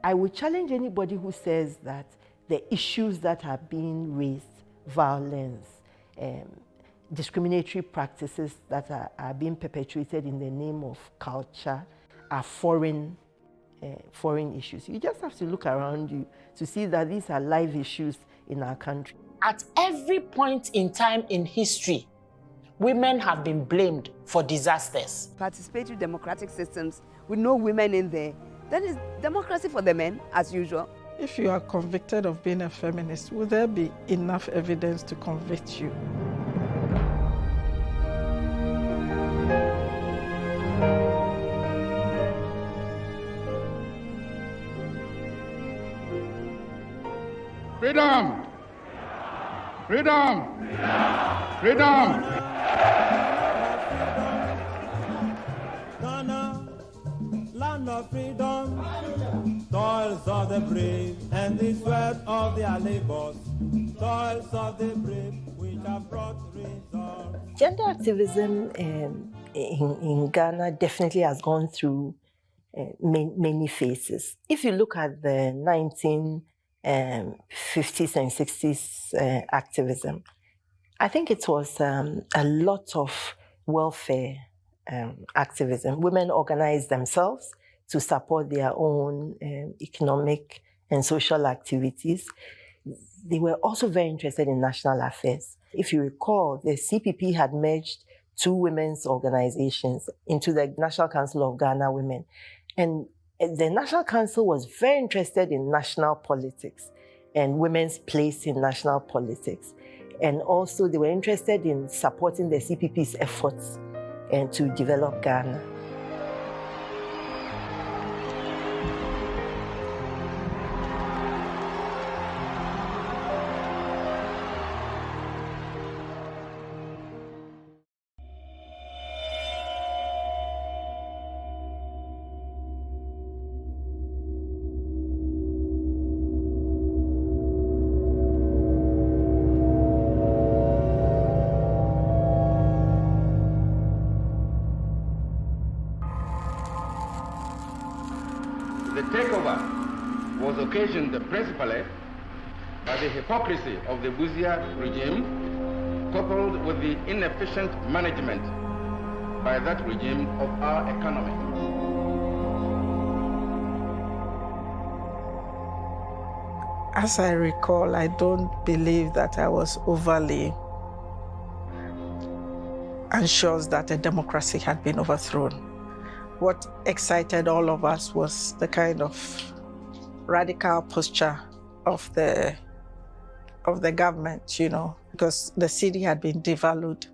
I would challenge anybody who says that the issues that are being raised, violence, discriminatory practices that are being perpetuated in the name of culture, are foreign issues. You just have to look around you to see that these are live issues in our country. At every point in time in history, women have been blamed for disasters. Participatory democratic systems with no women in there, that is democracy for the men, as usual. If you are convicted of being a feminist, will there be enough evidence to convict you? Freedom! Freedom! Freedom! Ghana, land of freedom, toils of the brave and the sweat of their labors, toils of the brave which have brought results. Gender activism in Ghana definitely has gone through many phases. If you look at the 1950s and 60s activism, I think it was a lot of welfare activism. Women organized themselves to support their own economic and social activities. They were also very interested in national affairs. If you recall, the CPP had merged two women's organizations into the National Council of Ghana Women. And the National Council was very interested in national politics and women's place in national politics. And also they were interested in supporting the CPP's efforts to develop Ghana. The takeover was occasioned principally by the hypocrisy of the Busia regime, coupled with the inefficient management by that regime of our economy. As I recall, I don't believe that I was overly anxious that a democracy had been overthrown. What excited all of us was the kind of radical posture of the government, because the city had been devalued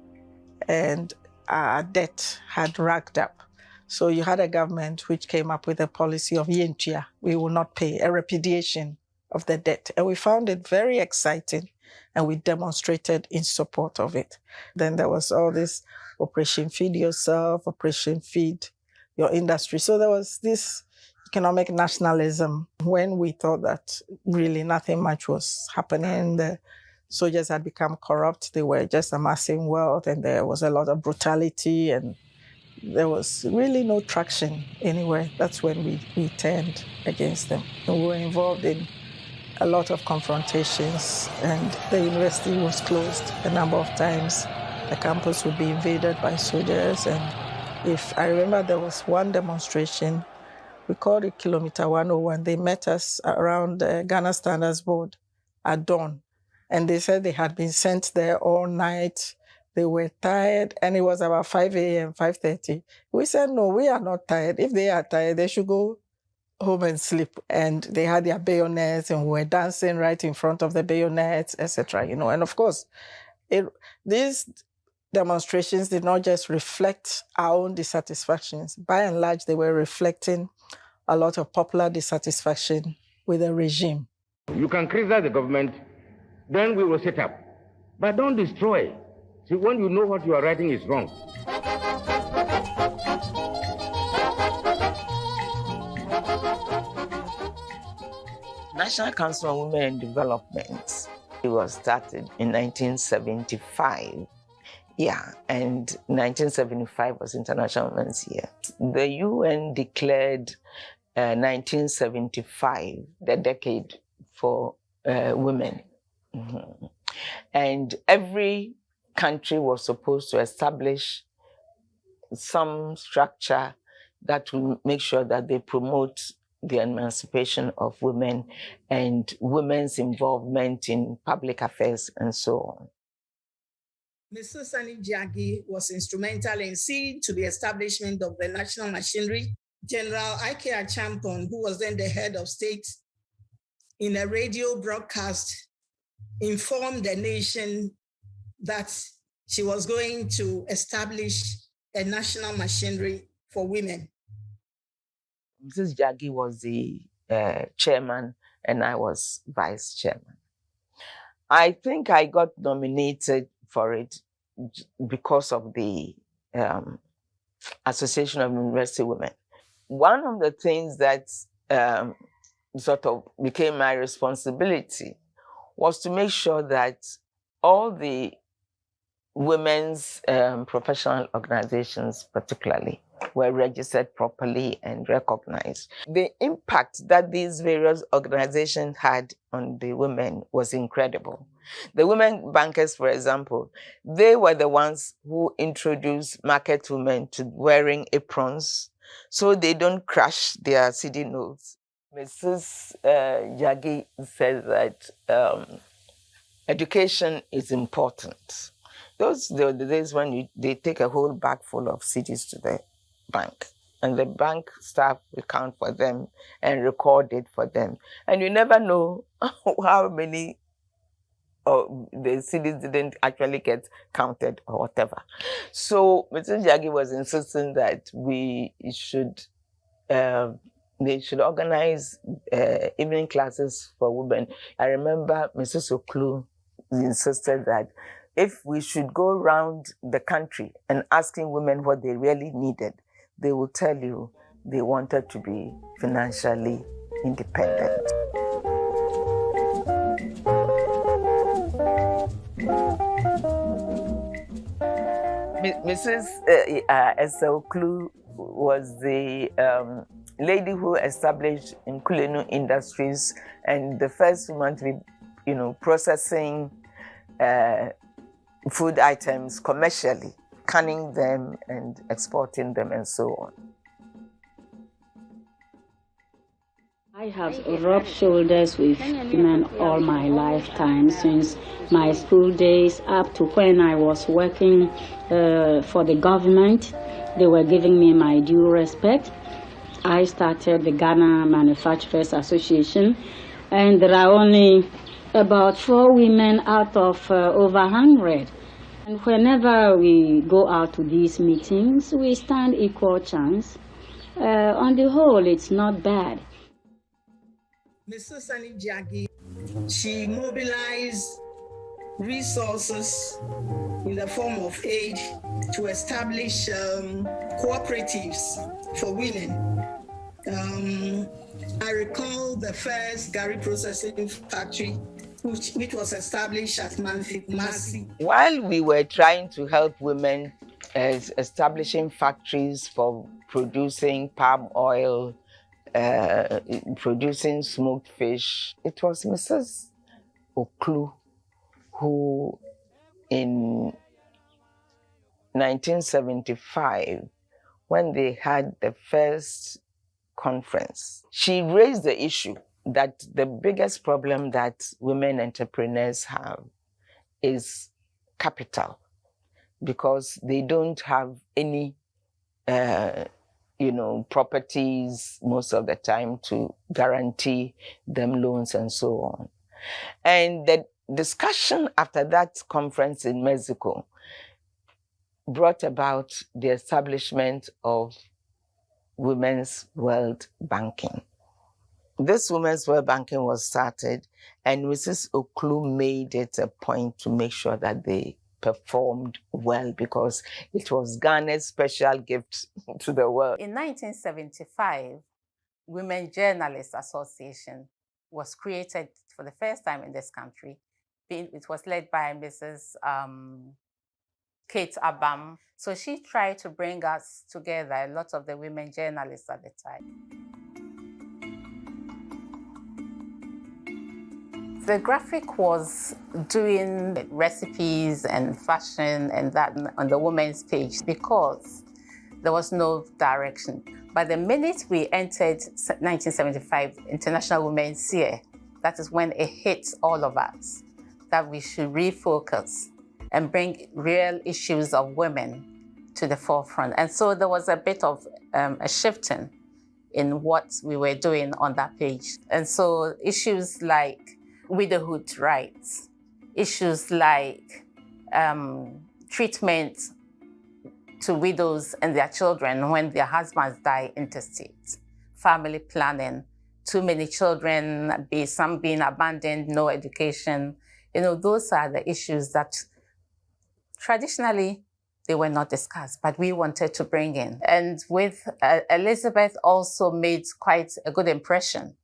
and our debt had racked up. So you had a government which came up with a policy of yentia, we will not pay, a repudiation of the debt. And we found it very exciting and we demonstrated in support of it. Then there was all this Operation Feed Yourself, Operation Feed Your Industry. So there was this economic nationalism when we thought that really nothing much was happening. The soldiers had become corrupt. They were just amassing wealth and there was a lot of brutality and there was really no traction anywhere. That's when we turned against them. We were involved in a lot of confrontations and the university was closed a number of times. The campus would be invaded by soldiers, and if I remember, there was one demonstration, we called it Kilometer 101. They met us around the Ghana Standards Board at dawn, and they said they had been sent there all night. They were tired, and it was about 5 a.m., 5:30. We said, no, we are not tired. If they are tired, they should go home and sleep. And they had their bayonets, and we were dancing right in front of the bayonets, etc. And of course, these demonstrations did not just reflect our own dissatisfactions. By and large, they were reflecting a lot of popular dissatisfaction with the regime. You can criticize the government, then we will sit up. But don't destroy. See, when you know what you are writing is wrong. National Council on Women and Development, it was started in 1975. Yeah, and 1975 was International Women's Year. The UN declared 1975, the decade for women. Mm-hmm. And every country was supposed to establish some structure that will make sure that they promote the emancipation of women and women's involvement in public affairs and so on. Mrs. Sani Jagi was instrumental in seeing to the establishment of the national machinery. General Ike Achampon, who was then the head of state, in a radio broadcast, informed the nation that she was going to establish a national machinery for women. Mrs. Jagi was the chairman and I was vice chairman. I think I got nominated for it because of the Association of University Women. One of the things that sort of became my responsibility was to make sure that all the women's professional organizations particularly were registered properly and recognized. The impact that these various organizations had on the women was incredible. The women bankers, for example, they were the ones who introduced market women to wearing aprons so they don't crash their CD notes. Mrs. Jagi said that education is important. Those are the days when they take a whole bag full of CDs to the bank, and the bank staff will count for them and record it for them. And you never know how many the CDs didn't actually get counted or whatever. So Mrs. Jagi was insisting that they should organize evening classes for women. I remember Mrs. Oklu insisted that if we should go around the country and asking women what they really needed, they will tell you they wanted to be financially independent. Mrs. Esther Oklu was the lady who established Nkulenu Industries and the first woman to be, processing food items commercially, canning them and exporting them and so on. I have rubbed shoulders with women all my lifetime, since my school days up to when I was working for the government. They were giving me my due respect. I started the Ghana Manufacturers Association, and there are only about 4 women out of over 100. And whenever we go out to these meetings, we stand equal chance. On the whole, it's not bad. Mrs. Sani Jagi, she mobilized resources in the form of aid to establish cooperatives for women. I recall the first Gary processing factory, which was established at Masi. While we were trying to help women establishing factories for producing palm oil, producing smoked fish, it was Mrs. Oklu who, in 1975, when they had the first conference, she raised the issue that the biggest problem that women entrepreneurs have is capital, because they don't have any properties most of the time to guarantee them loans and so on. And the discussion after that conference in Mexico brought about the establishment of Women's World Banking. This Women's World Banking was started, and Mrs. Oklu made it a point to make sure that they performed well, because it was Ghana's special gift to the world. In 1975, Women Journalists Association was created for the first time in this country. It was led by Mrs. Kate Abam. So she tried to bring us together, a lot of the women journalists at the time. The graphic was doing recipes and fashion and that on the women's page because there was no direction. But the minute we entered 1975 International Women's Year, that is when it hit all of us that we should refocus and bring real issues of women to the forefront. And so there was a bit of a shifting in what we were doing on that page. And so issues like widowhood rights, issues like treatment to widows and their children when their husbands die intestate, family planning, too many children, some being abandoned, no education. Those are the issues that traditionally they were not discussed, but we wanted to bring in. And with Elizabeth also made quite a good impression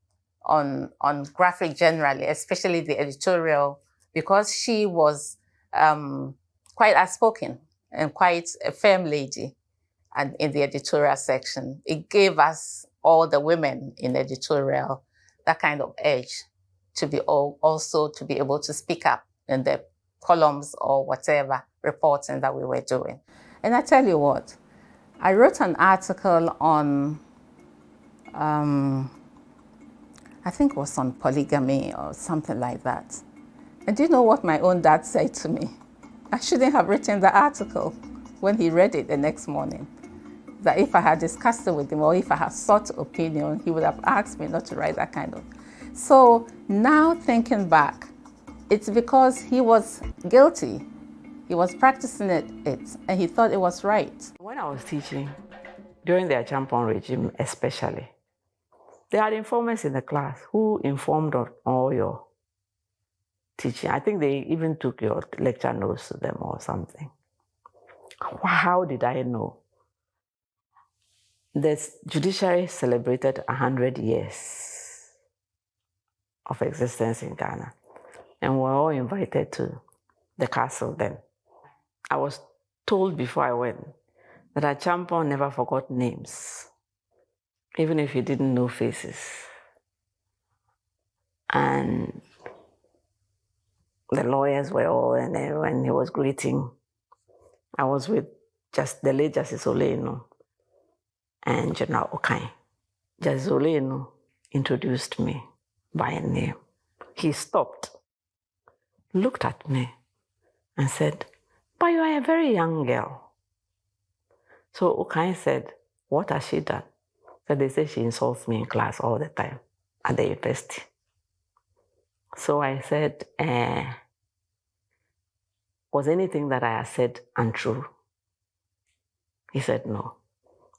on graphic generally, especially the editorial, because she was quite outspoken and quite a firm lady and in the editorial section. It gave us, all the women in editorial, that kind of edge to be also to be able to speak up in the columns or whatever reporting that we were doing. And I tell you what, I wrote an article on, I think it was on polygamy or something like that. And do you know what my own dad said to me? I shouldn't have written the article when he read it the next morning. That if I had discussed it with him or if I had sought opinion, he would have asked me not to write that kind of. So now thinking back, it's because he was guilty. He was practicing it and he thought it was right. When I was teaching, during the Achampon regime especially, they had informants in the class who informed on all your teaching. I think they even took your lecture notes to them or something. How did I know? The judiciary celebrated 100 years of existence in Ghana, and we were all invited to the castle then. I was told before I went that Achampon never forgot names, even if he didn't know faces. And the lawyers were all, and then when he was greeting, I was with just the late Justice Oleno and General Okai. Justice Oleno introduced me by name. He stopped, looked at me, and said, "But you are a very young girl." So Okai said, "What has she done?" So they say she insults me in class all the time at the university. So I said, "Was anything that I had said untrue?" He said, "No."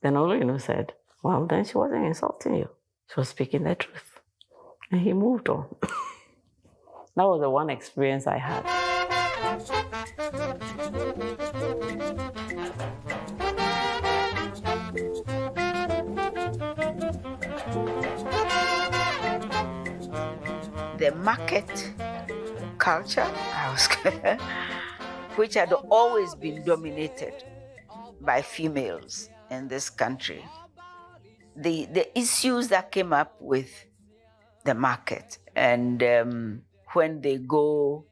Then Oleno said, "Well, then she wasn't insulting you. She was speaking the truth." And he moved on. That was the one experience I had. The market culture, which had always been dominated by females in this country. The issues that came up with the market, and when they go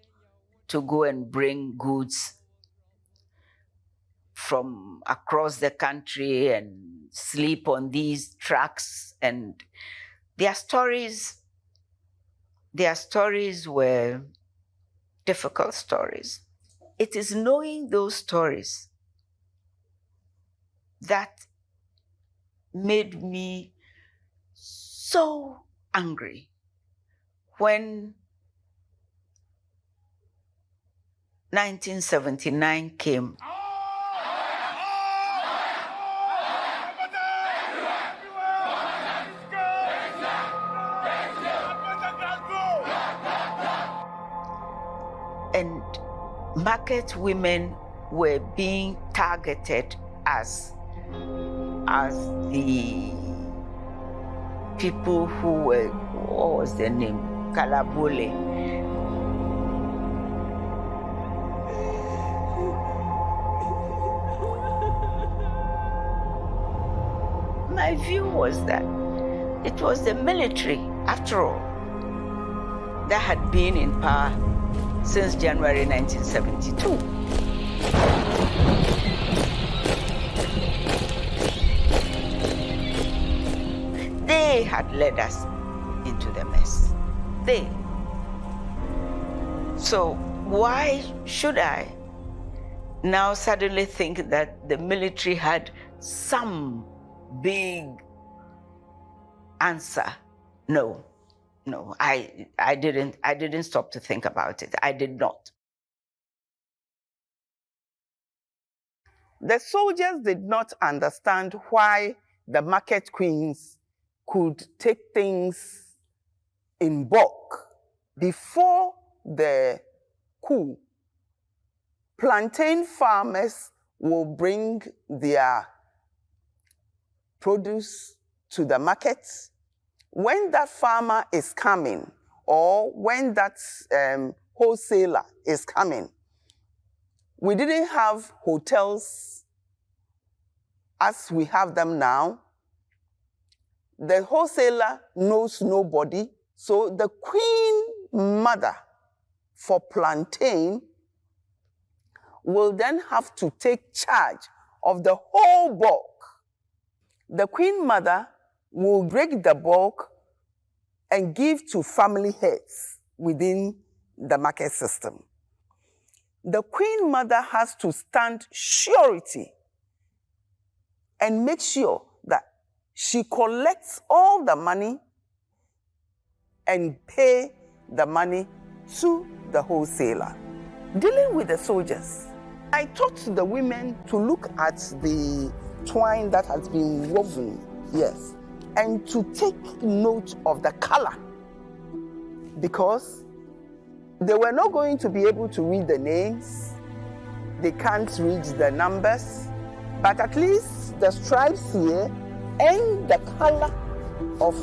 and bring goods from across the country and sleep on these trucks, and their stories were difficult stories. It is knowing those stories that made me so angry when 1979 came. And market women were being targeted as the people who were, what was their name? Kalabole. My view was that it was the military, after all, that had been in power since January 1972. They had led us into the mess. They. So why should I now suddenly think that the military had some big answer? No, I didn't stop to think about it. I did not. The soldiers did not understand why the market queens could take things in bulk. Before the coup, plantain farmers will bring their produce to the markets. When that farmer is coming, or when that wholesaler is coming, we didn't have hotels as we have them now. The wholesaler knows nobody, so the queen mother for plantain will then have to take charge of the whole bulk. The queen mother will break the bulk and give to family heads within the market system. The queen mother has to stand surety and make sure that she collects all the money and pay the money to the wholesaler. Dealing with the soldiers, I taught the women to look at the twine that has been woven, yes, and to take note of the color, because they were not going to be able to read the names, they can't read the numbers, but at least the stripes here and the color of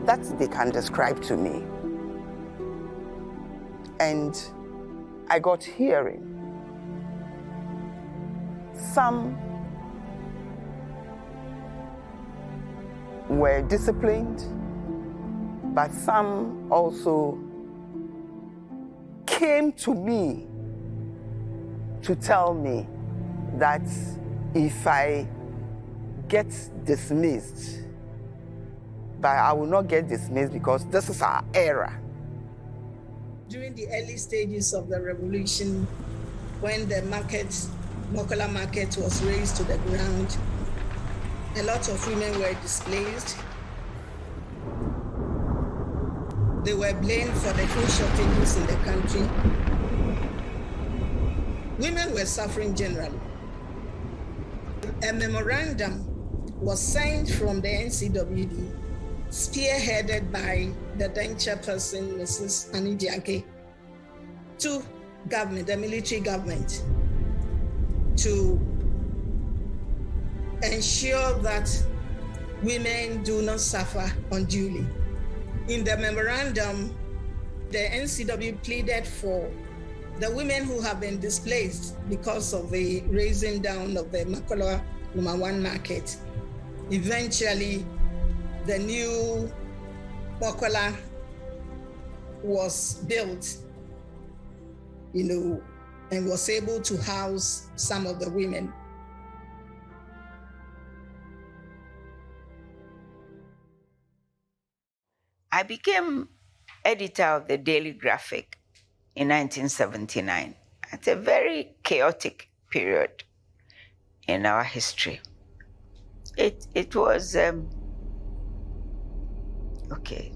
that they can describe to me. And I got hearing. Some were disciplined, but some also came to me to tell me that if I get dismissed, but I will not get dismissed because this is our era. During the early stages of the revolution, when the Mokola market was razed to the ground, a lot of women were displaced. They were blamed for the food shortages in the country. Women were suffering generally. A memorandum was signed from the NCWD, spearheaded by the then chairperson, Mrs. Annie Diake, to government, the military government, to ensure that women do not suffer unduly. In the memorandum, the NCW pleaded for the women who have been displaced because of the raising down of the Mokola Number 1 market. Eventually, the new Mokola was built, and was able to house some of the women. I became editor of the Daily Graphic in 1979. It's a very chaotic period in our history. It was, okay,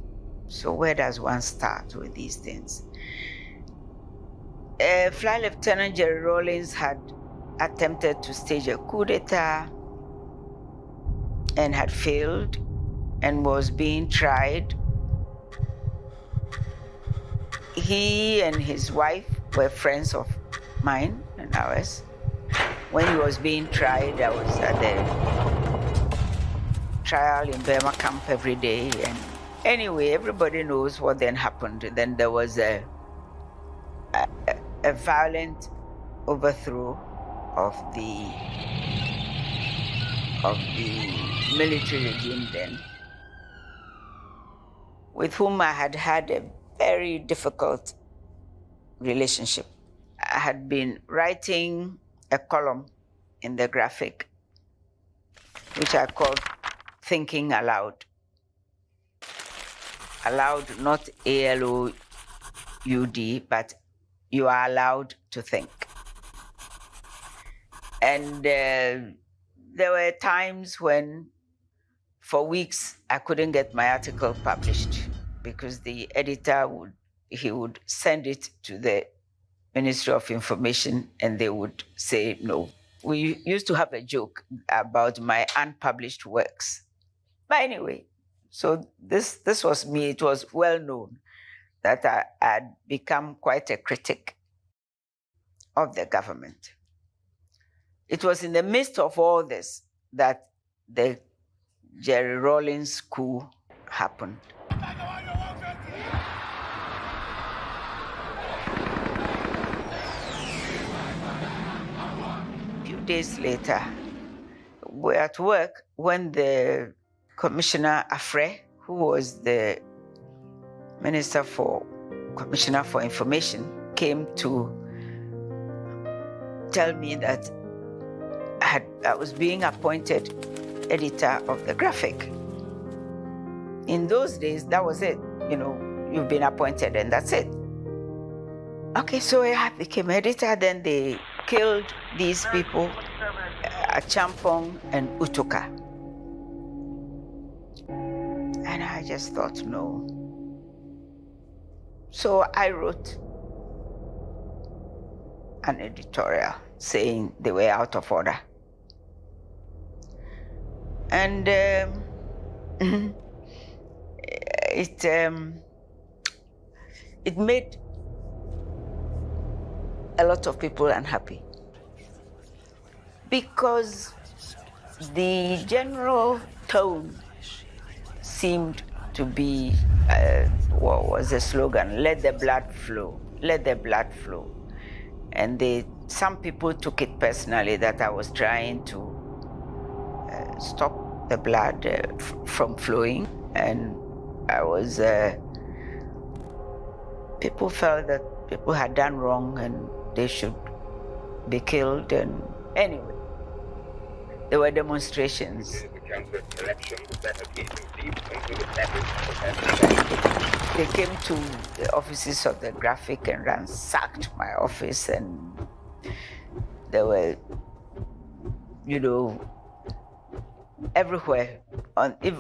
so where does one start with these things? Flight Lieutenant Jerry Rawlings had attempted to stage a coup d'etat and had failed and was being tried. He and his wife were friends of mine and ours. When he was being tried, I was at the trial in Burma camp every day. And anyway, everybody knows what then happened. Then there was a violent overthrow of the military regime then, with whom I had had a very difficult relationship. I had been writing a column in the Graphic, which I called Thinking Aloud. Aloud, not A-L-O-U-D, but you are allowed to think. And there were times when, for weeks, I couldn't get my article published because the editor would send it to the Ministry of Information and they would say no. We used to have a joke about my unpublished works. But anyway, so this was me. It was well known that I had become quite a critic of the government. It was in the midst of all this that the Jerry Rawlings coup happened. A few days later, we were at work when the Commissioner Afre, who was the Commissioner for Information, came to tell me that I was being appointed editor of the Graphic. In those days, that was it. You know, you've been appointed and that's it. Okay, so I became editor. Then they killed these people, Achampong and Utuka. And I just thought, no. So I wrote an editorial saying they were out of order. And it made a lot of people unhappy because the general tone seemed to be, what was the slogan? Let the blood flow, let the blood flow. And some people took it personally that I was trying to stop the blood from flowing. And I was, people felt that people had done wrong and they should be killed. And anyway, there were demonstrations. They came to the offices of the Graphic and ransacked my office, and there were, you know, everywhere, on the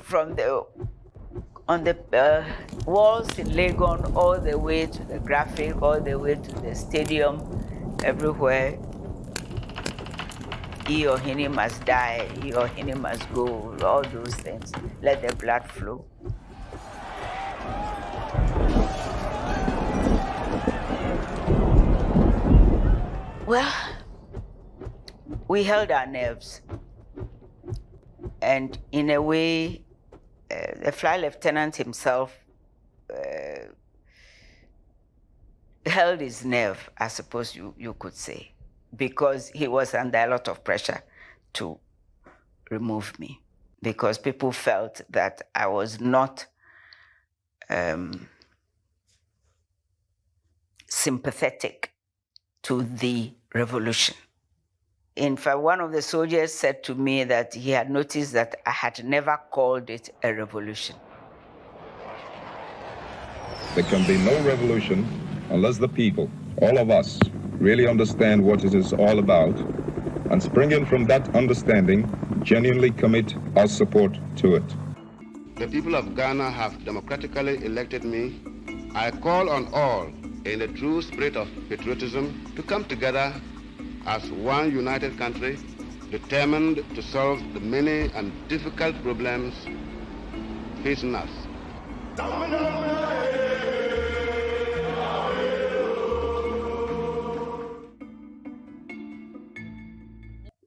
walls in Legon, all the way to the Graphic, all the way to the stadium, everywhere. Iohini must die, Iohini must go, all those things. Let the blood flow. Well, we held our nerves. And in a way, the flight lieutenant himself held his nerve, I suppose you could say, because he was under a lot of pressure to remove me, because people felt that I was not sympathetic to the revolution. In fact, one of the soldiers said to me that he had noticed that I had never called it a revolution. There can be no revolution unless the people, all of us, really understand what it is all about, and springing from that understanding, genuinely commit our support to it. The people of Ghana have democratically elected me. I call on all, in the true spirit of patriotism, to come together as one united country, determined to solve the many and difficult problems facing us.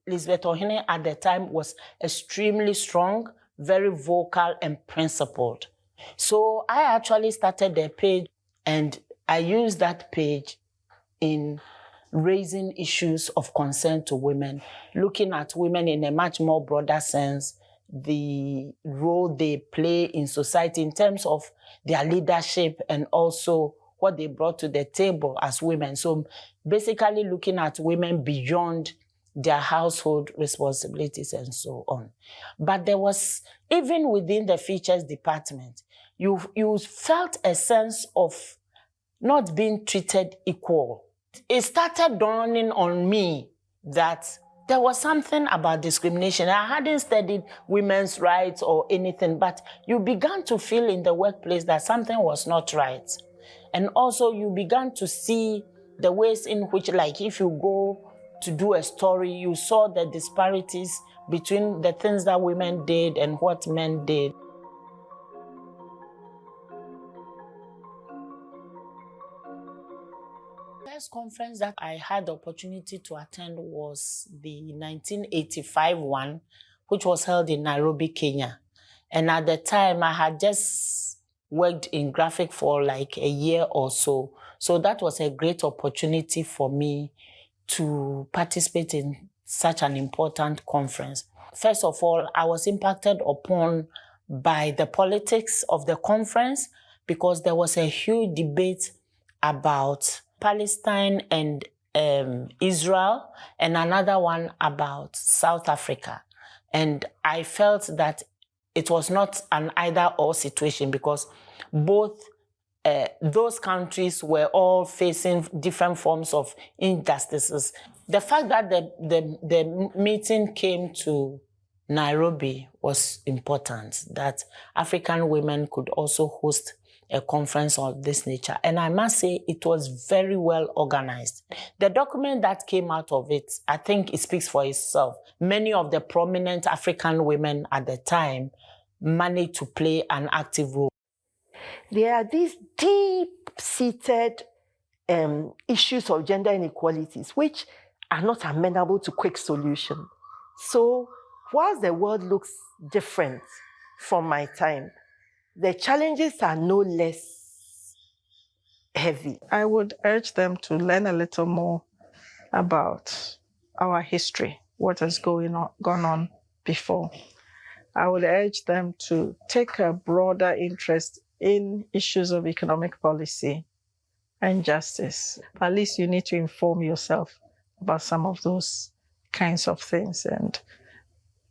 Elizabeth Ohene at the time was extremely strong, very vocal and principled. So I actually started the page, and I used that page in raising issues of concern to women, looking at women in a much more broader sense, the role they play in society in terms of their leadership and also what they brought to the table as women. So basically looking at women beyond their household responsibilities and so on. But there was, even within the features department, you felt a sense of not being treated equal. It started dawning on me that there was something about discrimination. I hadn't studied women's rights or anything, but you began to feel in the workplace that something was not right. And also you began to see the ways in which, like if you go to do a story, you saw the disparities between the things that women did and what men did. The first conference that I had the opportunity to attend was the 1985 one, which was held in Nairobi, Kenya. And at the time, I had just worked in graphic for like a year or so. So that was a great opportunity for me to participate in such an important conference. First of all, I was impacted upon by the politics of the conference because there was a huge debate about Palestine and Israel, and another one about South Africa. And I felt that it was not an either-or situation because both those countries were all facing different forms of injustices. The fact that the meeting came to Nairobi was important, that African women could also host a conference of this nature. And I must say it was very well organized. The document that came out of it, I think it speaks for itself. Many of the prominent African women at the time managed to play an active role. There are these deep-seated issues of gender inequalities which are not amenable to quick solution. So whilst the world looks different from my time, the challenges are no less heavy. I would urge them to learn a little more about our history, what has gone on before. I would urge them to take a broader interest in issues of economic policy and justice. At least you need to inform yourself about some of those kinds of things, and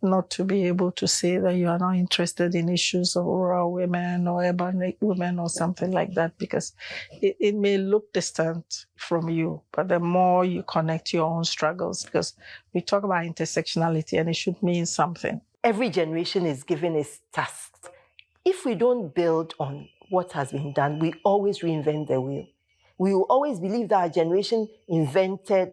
not to be able to say that you are not interested in issues of rural women or urban women or something like that, because it may look distant from you, but the more you connect your own struggles, because we talk about intersectionality and it should mean something. Every generation is given its tasks. If we don't build on what has been done, we always reinvent the wheel. We will always believe that our generation invented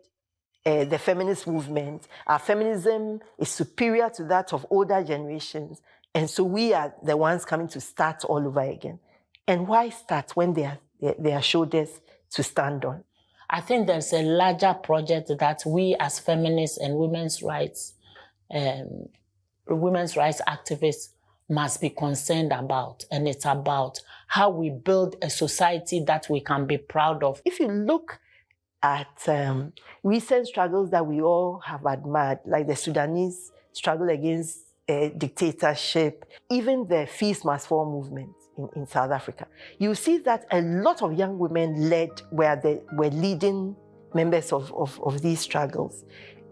the feminist movement. Our feminism is superior to that of older generations. And so we are the ones coming to start all over again. And why start when there are shoulders to stand on? I think there's a larger project that we as feminists and women's rights activists must be concerned about. And it's about how we build a society that we can be proud of. If you look at recent struggles that we all have admired, like the Sudanese struggle against dictatorship, even the Fees Must Fall movement in South Africa, you see that a lot of young women were leading members of these struggles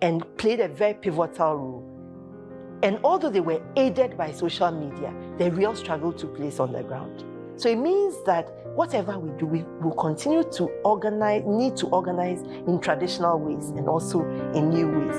and played a very pivotal role. And although they were aided by social media, the real struggle took place on the ground. So it means that whatever we do, we will continue to organize in traditional ways and also in new ways.